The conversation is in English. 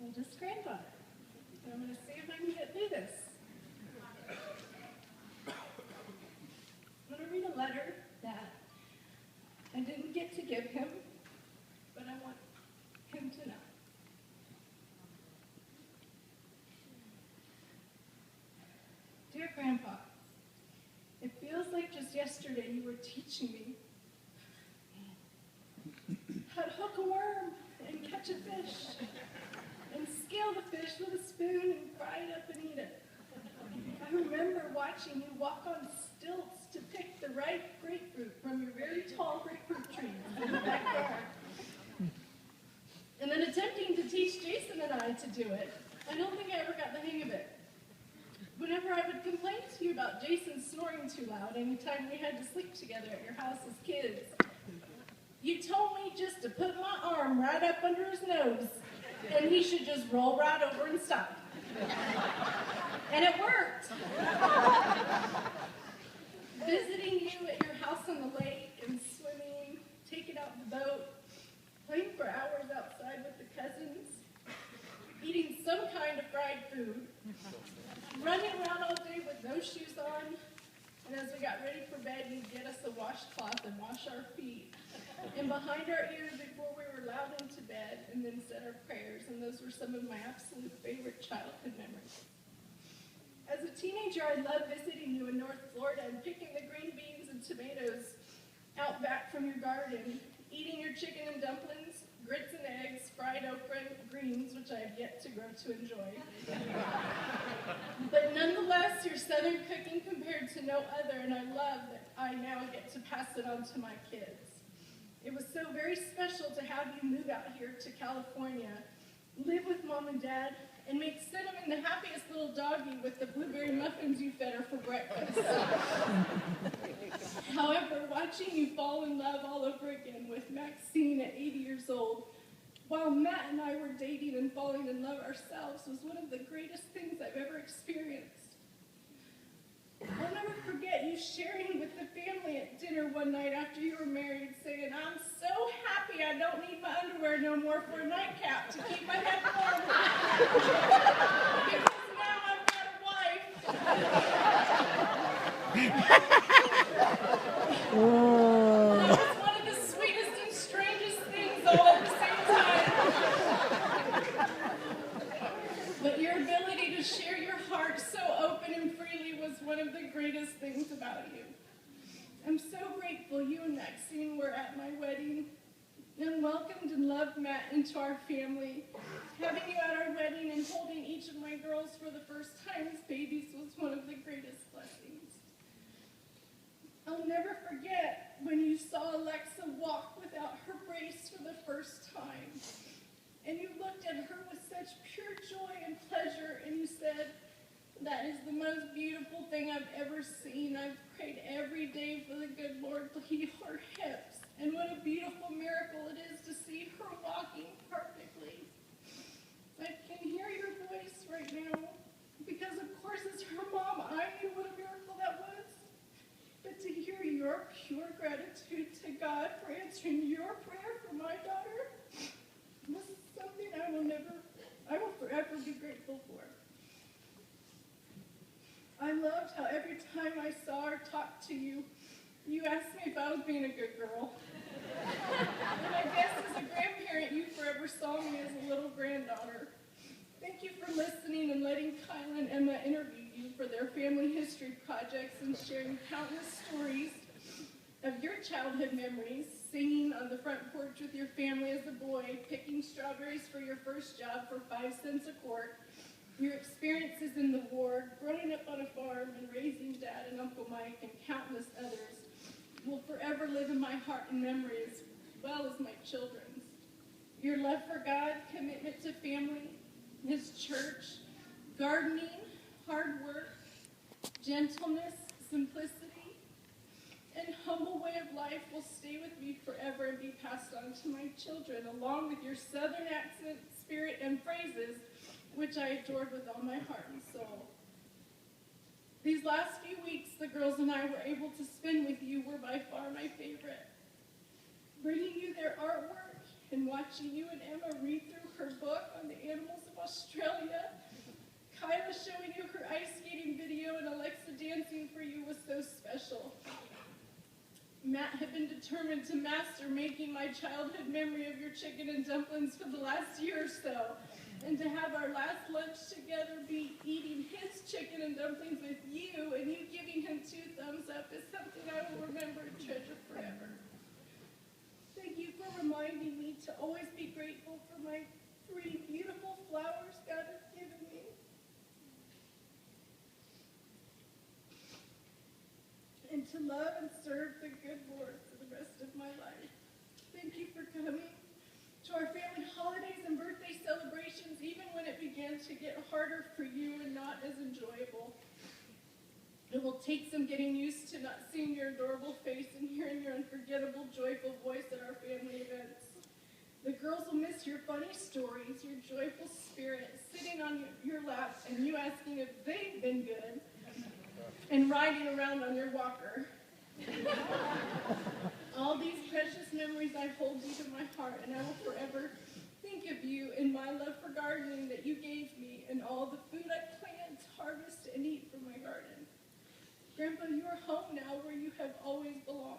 oldest granddaughter. And I'm going to see if I can get through this. I'm going to read a letter that I didn't get to give him, but I want him to know. Dear Grandpa, it feels like just yesterday you were teaching me how to hook a worm and catch a fish and scale the fish with a spoon and fry it up and eat it. I remember watching you walk on stilts to pick the right grapefruit from your very tall grapefruit trees in the backyard. And then attempting to teach Jason and I to do it. I don't think I ever got the hang of it. Whenever I would complain to you about Jason snoring too loud anytime we had to sleep together at your house as kids, you told me just to put my arm right up under his nose and he should just roll right over and stop. And it worked. Visiting you at your house on the lake and swimming, taking out the boat, playing for hours outside with the cousins, eating some kind of fried food, running around all day with no shoes on, and as we got ready for bed, you'd get us a washcloth and wash our feet, and behind our ears before we were allowed into bed, and then said our prayers, and those were some of my absolute favorite childhood memories. As a teenager, I loved visiting you in North Florida and picking the green beans and tomatoes out back from your garden, eating your chicken and dumplings, grits and eggs, fried okra and greens, which I have yet to grow to enjoy. But nonetheless, your Southern cooking compared to no other, and I love that I now get to pass it on to my kids. It was so very special to have you move out here to California, live with Mom and Dad, and make Cinnamon the happiest little doggie with the blueberry muffins you fed her for breakfast. However, watching you fall in love all over again with Maxine at 80 years old, while Matt and I were dating and falling in love ourselves, was one of the greatest things I've ever experienced. I'll never forget you sharing with the family at dinner one night after you were married, saying, "I'm so happy I don't need my underwear no more for a nightcap to keep my head warm. Because now I've got a wife." That was one of the sweetest and strangest things all at the same time. But your ability to share your heart so open and freely was one of the greatest things about you. I'm so grateful you and Maxine were at my wedding and welcomed and loved Matt into our family. Having you at our wedding and holding each of my girls for the first time as babies was one of the greatest blessings. I'll never forget when you saw Alexa walk without her brace for the first time. And you looked at her with such pure joy and pleasure, and you said, "That is the most beautiful thing I've ever seen. I've prayed every day for the good Lord to heal her hips. And what a beautiful miracle it is to see her walking perfectly." I can hear your voice right now, because of course as her mom, I knew what a miracle that was. But to hear your pure gratitude to God for answering your prayer for my daughter was something I will forever be grateful for. I loved how every time I saw or talked to you, you asked me if I was being a good girl. And I guess as a grandparent, you forever saw me as a little granddaughter. Thank you for listening and letting Kyla and Emma interview you for their family history projects and sharing countless stories of your childhood memories, singing on the front porch with your family as a boy, picking strawberries for your first job for 5 cents a quart, your experiences in the war, growing up on a farm, and raising Dad and Uncle Mike, and countless others will forever live in my heart and memory as well as my children's. Your love for God, commitment to family, His church, gardening, hard work, gentleness, simplicity, and humble way of life will stay with me forever and be passed on to my children, along with your Southern accent, spirit, and phrases, which I adored with all my heart and soul. These last few weeks, the girls and I were able to spend with you were by far my favorite. Bringing you their artwork, and watching you and Emma read through her book on the animals of Australia. Kyla showing you her ice skating video and Alexa dancing for you was so special. Matt had been determined to master making my childhood memory of your chicken and dumplings for the last year or so. And to have our last lunch together be eating his chicken and dumplings with you and you giving him 2 thumbs up is something I will remember and treasure forever. Thank you for reminding me to always be grateful for my 3 beautiful flowers God has given me. And to love and serve the good Lord for the rest of my life. Thank you for coming to our family holidays and birthday celebrations, even when it began to get harder for you and not as enjoyable. It will take some getting used to not seeing your adorable face and hearing your unforgettable, joyful voice at our family events. The girls will miss your funny stories, your joyful spirit, sitting on your lap and you asking if they've been good, and riding around on your walker. All these precious memories I hold deep in my heart, and I will forever think of you and my love for gardening that you gave me, and all the food I plant, harvest, and eat from my garden. Grandpa, you are home now where you have always belonged.